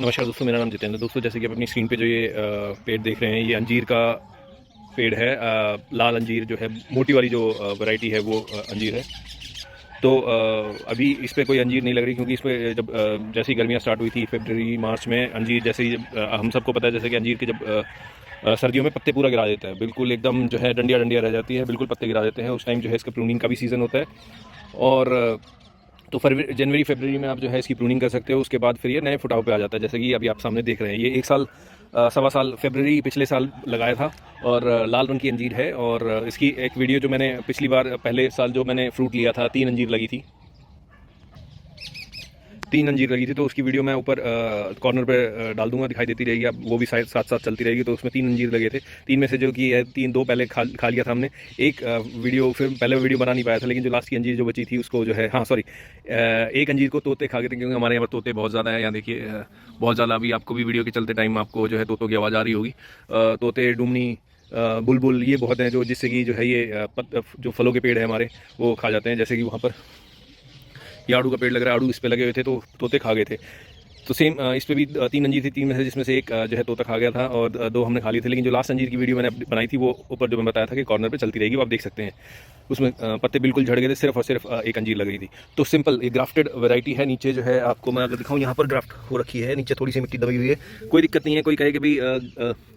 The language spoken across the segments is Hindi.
नमस्कार दोस्तों, मेरा नाम जितेंद्र। दोस्तों, जैसे कि आप अपनी स्क्रीन पे जो ये पेड़ देख रहे हैं, ये अंजीर का पेड़ है। लाल अंजीर जो है, मोटी वाली जो वैरायटी है वो अंजीर है। तो अभी इस पे कोई अंजीर नहीं लग रही, क्योंकि इस पे जब जैसे ही गर्मियाँ स्टार्ट हुई थी फरवरी मार्च में, अंजीर जैसे ही हम सबको पता है जैसे कि अंजीर के जब सर्दियों में पत्ते पूरा गिरा देता है, बिल्कुल एकदम जो है डंडिया डंडिया रह जाती है, बिल्कुल पत्ते गिरा देते हैं। उस टाइम जो है इसका प्रूनिंग का भी सीज़न होता है। और तो फरवरी जनवरी फरवरी में आप जो है इसकी प्रूनिंग कर सकते हो। उसके बाद फिर ये नए फुटाव पे आ जाता है, जैसे कि अभी आप सामने देख रहे हैं। ये 1 साल सवा साल फरवरी पिछले साल लगाया था और लाल रंग की अंजीर है। और इसकी एक वीडियो जो मैंने पिछली बार पहले साल जो मैंने फ्रूट लिया था, 3 अंजीर लगी थी, 3 अंजीर लगी थी। तो उसकी वीडियो मैं ऊपर कॉर्नर पे डाल दूंगा, दिखाई देती रहेगी, अब वो भी साथ साथ चलती रहेगी। तो उसमें 3 अंजीर लगे थे। 3 में से जो कि है 3, 2 पहले खा लिया था हमने। एक वीडियो फिर पहले वीडियो बना नहीं पाया था, लेकिन जो लास्ट की अंजीर जो बची थी उसको जो है, हाँ सॉरी, एक अंजीर को तोते खा गए थे, क्योंकि हमारे यहाँ पर तोते बहुत ज़्यादा है। यहाँ देखिए बहुत ज़्यादा, अभी आपको भी वीडियो के चलते टाइम आपको जो है तोतों की आवाज़ आ रही होगी। तोते, डुमनी, बुलबुल, ये बहुत हैं जो जिससे कि जो है ये जो फलों के पेड़ है हमारे, वो खा जाते हैं। जैसे कि वहाँ पर ये आड़ू का पेड़ लग रहा है, आड़ू इस पे लगे हुए थे तो तोते खा गए थे। तो सेम इस पे भी 3 अंजीर थी, 3 में से जिसमें से एक जो है तोता खा गया था और 2 हमने खा लिए थे। लेकिन जो लास्ट अंजीर की वीडियो मैंने बनाई थी वो ऊपर जो मैं बताया था कि कॉर्नर पे चलती रहेगी, वो आप देख सकते हैं। उसमें पत्ते बिल्कुल झड़ गए थे, सिर्फ और सिर्फ एक अंजीर लग रही थी। तो सिंपल ये ग्राफ्टेड वैरायटी है। नीचे जो है आपको मैं अगर दिखाऊँ, यहाँ पर ग्राफ्ट हो रखी है, नीचे थोड़ी सी मिट्टी दबी हुई है, कोई दिक्कत नहीं है। कोई कहे कि भाई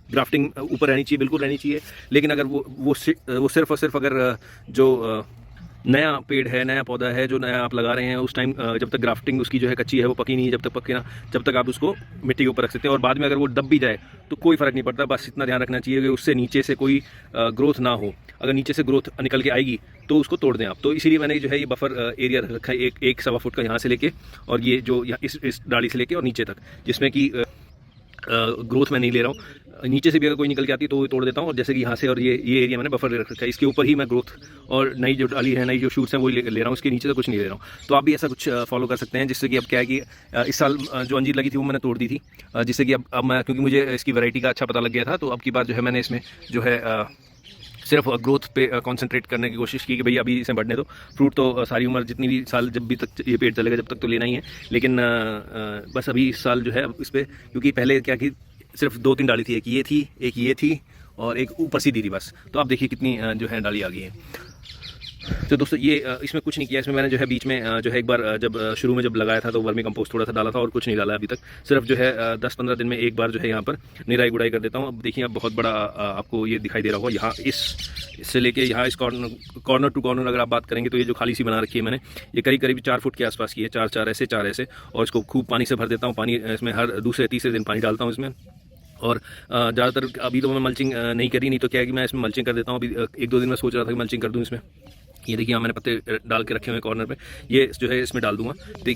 ग्राफ्टिंग ऊपर रहनी चाहिए, बिल्कुल रहनी चाहिए। लेकिन अगर वो सिर्फ और सिर्फ अगर जो नया पेड़ है, नया पौधा है जो नया आप लगा रहे हैं, उस टाइम जब तक ग्राफ्टिंग उसकी जो है कच्ची है, वो पकी नहीं है, जब तक पके ना, जब तक आप उसको मिट्टी के ऊपर रख सकते हैं। और बाद में अगर वो दब भी जाए तो कोई फ़र्क नहीं पड़ता। बस इतना ध्यान रखना चाहिए कि उससे नीचे से कोई ग्रोथ ना हो। अगर नीचे से ग्रोथ निकल के आएगी तो उसको तोड़ दें आप। तो इसीलिए मैंने जो है ये बफर एरिया रखा है, एक सवा फुट का, यहाँ से लेके और ये जो इस डाली से लेके और नीचे तक, जिसमें कि ग्रोथ मैं नहीं ले रहा हूँ। नीचे से भी अगर कोई निकल के आती है तो वो तोड़ देता हूँ। और जैसे कि यहाँ से और ये एरिया मैंने बफर रख रखा है, इसके ऊपर ही मैं ग्रोथ और नई जो डाली है, नई जो शूट्स हैं वो ले रहा हूँ, इसके नीचे से कुछ नहीं ले रहा हूँ। तो आप भी ऐसा कुछ फॉलो कर सकते हैं, जिससे कि अब क्या है कि इस साल जो अंजीर लगी थी वो मैंने तोड़ दी थी, जिससे कि अब मैं, क्योंकि मुझे इसकी वैरायटी का अच्छा पता लग गया था, तो अब की बार जो है मैंने इसमें जो है सिर्फ ग्रोथ पे कंसंट्रेट करने की कोशिश की कि भाई अभी इसे बढ़ने दो। फ्रूट तो सारी उम्र, जितनी भी साल जब भी तक ये पेड़ चलेगा जब तक तो लेना ही है। लेकिन बस अभी इस साल जो है इस पर, क्योंकि पहले क्या कि सिर्फ 2-3 डाली थी, एक ये थी और एक ऊपर सीधी थी बस। तो आप देखिए कितनी जो है डाली आ गई है। तो दोस्तों ये इसमें कुछ नहीं किया। इसमें मैंने जो है बीच में जो है एक बार जब शुरू में जब लगाया था तो वर्मी कंपोस्ट थोड़ा सा डाला था, और कुछ नहीं डाला अभी तक। सिर्फ जो है 10-15 दिन में एक बार जो है यहाँ पर निराई गुड़ाई कर देता हूँ। अब देखिए, अब बहुत बड़ा आपको ये दिखाई दे रहा होगा, यहाँ इससे लेके यहाँ इस कॉर्नर टू कॉर्नर अगर आप बात करेंगे तो ये जो खाली सी बना रखी है मैंने, ये करीब 4 फुट के आसपास की है। 4 ऐसे। और इसको खूब पानी से भर देता हूँ। पानी इसमें हर दूसरे तीसरे दिन पानी डालता हूँ इसमें। और ज़्यादातर अभी तो मैं मल्चिंग नहीं करी, नहीं तो क्या है कि मैं इसमें मल्चिंग कर देता हूँ। अभी 1-2 दिन में सोच रहा था कि मल्चिंग कर दूँ इसमें। ये देखिए, यहाँ मैंने पत्ते डाल के रखे हुए कॉर्नर पे, ये जो है इसमें डाल दूंगा,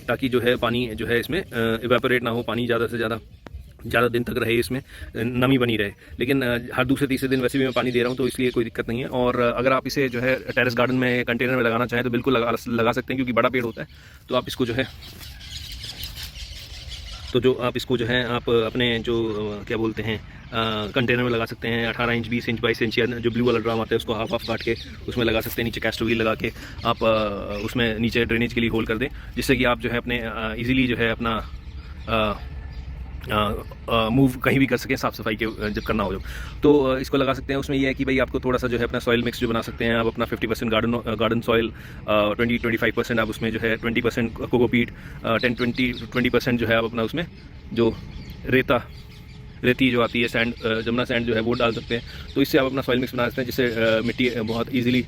ताकि जो है पानी जो है इसमें इवेपोरेट ना हो, पानी ज़्यादा से ज़्यादा दिन तक रहे, इसमें नमी बनी रहे। लेकिन हर दूसरे तीसरे दिन वैसे भी मैं पानी दे रहा हूँ, तो इसलिए कोई दिक्कत नहीं है। और अगर आप इसे जो है टेरेस गार्डन में, कंटेनर में लगाना चाहें तो बिल्कुल लगा सकते हैं, क्योंकि बड़ा पेड़ होता है। तो आप इसको जो है आप अपने जो क्या बोलते हैं कंटेनर में लगा सकते हैं। 18 इंच, 20 इंच, 22 इंच, या जो ब्लू वाला ड्राम आता है उसको हाफ काट के उसमें लगा सकते हैं। नीचे कैस्टर व्हील लगा के आप उसमें नीचे ड्रेनेज के लिए होल कर दें, जिससे कि आप जो है अपने इजीली जो है अपना मूव कहीं भी कर सकें, साफ़ सफाई के जब करना हो जब। तो इसको लगा सकते हैं। उसमें यह है कि भाई आपको थोड़ा सा जो है अपना सॉइल मिक्स जो बना सकते हैं आप, अपना 50% गार्डन सॉइल, 20-25% आप उसमें जो है 20% कोकोपीट, 10-20% जो है आप अपना उसमें जो रेती जो आती है, सैंड, जमुना सैंड जो है वो डाल सकते हैं। तो इससे आप अपना सॉइल मिक्स बना सकते हैं, जिससे मिट्टी बहुत इजीली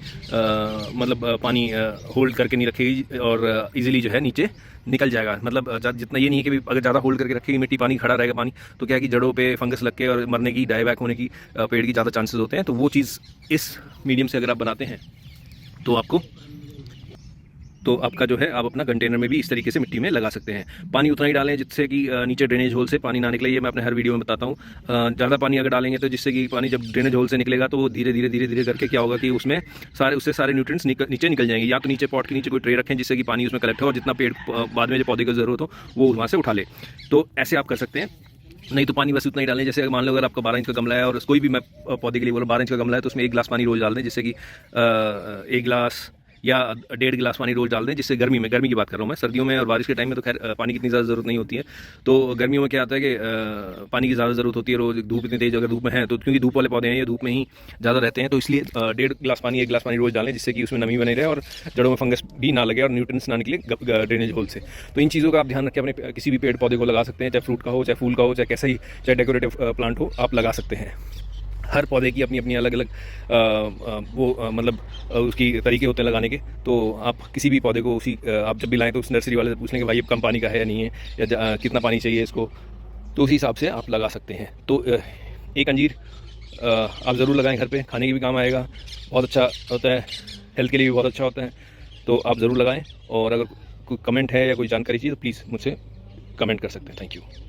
मतलब पानी होल्ड करके नहीं रखेगी और इजीली जो है नीचे निकल जाएगा। मतलब जितना ये नहीं है कि अगर ज़्यादा होल्ड करके रखेगी मिट्टी, पानी खड़ा रहेगा पानी, तो क्या है कि जड़ों पे फंगस लग के और मरने की, डाई बैक होने की पेड़ की ज़्यादा चांसेस होते हैं। तो वो चीज़ इस मीडियम से अगर आप बनाते हैं तो आपका जो है आप अपना कंटेनर में भी इस तरीके से मिट्टी में लगा सकते हैं। पानी उतना ही डालें जिससे कि नीचे ड्रेनेज होल से पानी ना निकले। ये मैं अपने हर वीडियो में बताता हूँ। ज़्यादा पानी अगर डालेंगे तो जिससे कि पानी जब ड्रेनेज होल से निकलेगा तो वो धीरे धीरे करके क्या होगा कि उसमें उससे सारे न्यूट्रिएंट्स नीचे निकल जाएंगे। या तो नीचे पॉट के नीचे कोई ट्रे रखें जिससे कि पानी उसमें कलेक्ट हो और जितना पेड़ बाद में जो पौधे की ज़रूरत हो वो वहाँ से उठा ले। तो ऐसे आप कर सकते हैं। नहीं तो पानी बस उतना ही डालें। जैसे मान लो अगर आपका 12 इंच का गमला है और कोई भी मैं पौधे के लिए बोला 12 इंच का गमला है, तो उसमें 1 गिलास पानी रोज़ डाल दें, जिससे कि 1 गिलास या 1.5 गिलास पानी रोज़ डाल दें, जिससे गर्मी की बात कर रहा हूँ मैं, सर्दियों में और बारिश के टाइम में तो खैर पानी की इतनी ज़्यादा ज़रूरत नहीं होती है। तो गर्मियों में क्या आता है कि पानी की ज़्यादा ज़रूरत होती है, रोज़ धूप इतनी तेज़ अगर धूप में है तो, क्योंकि धूप वाले पौधे हैं ये धूप में ही ज़्यादा रहते हैं, तो इसलिए 1.5 गिलास पानी 1 गिलास पानी रोज़ डालें, जिससे कि उसमें नमी बनी रहे और जड़ों में फंगस भी ना लगे और न्यूट्रिएंट्स ना निकले ड्रेनेज होल से। तो इन चीज़ों का आप ध्यान रखें, अपने किसी भी पेड़ पौधे को लगा सकते हैं, चाहे फ्रूट का हो, चाहे फूल का हो, चाहे कैसा ही, चाहे डेकोरेटिव प्लांट हो, आप लगा सकते हैं। हर पौधे की अपनी अपनी अलग अलग मतलब उसकी तरीके होते हैं लगाने के। तो आप किसी भी पौधे को आप जब भी लाएं तो उस नर्सरी वाले से पूछ लें कि भाई ये कम पानी का है या नहीं है, या कितना पानी चाहिए इसको, तो उसी हिसाब से आप लगा सकते हैं। तो एक अंजीर आप ज़रूर लगाएं घर पे, खाने के भी काम आएगा, बहुत अच्छा होता है, हेल्थ के लिए भी बहुत अच्छा होता है। तो आप ज़रूर लगाएं, और अगर कोई कमेंट है या कोई जानकारी चाहिए तो प्लीज़ मुझसे कमेंट कर सकते हैं। Thank you.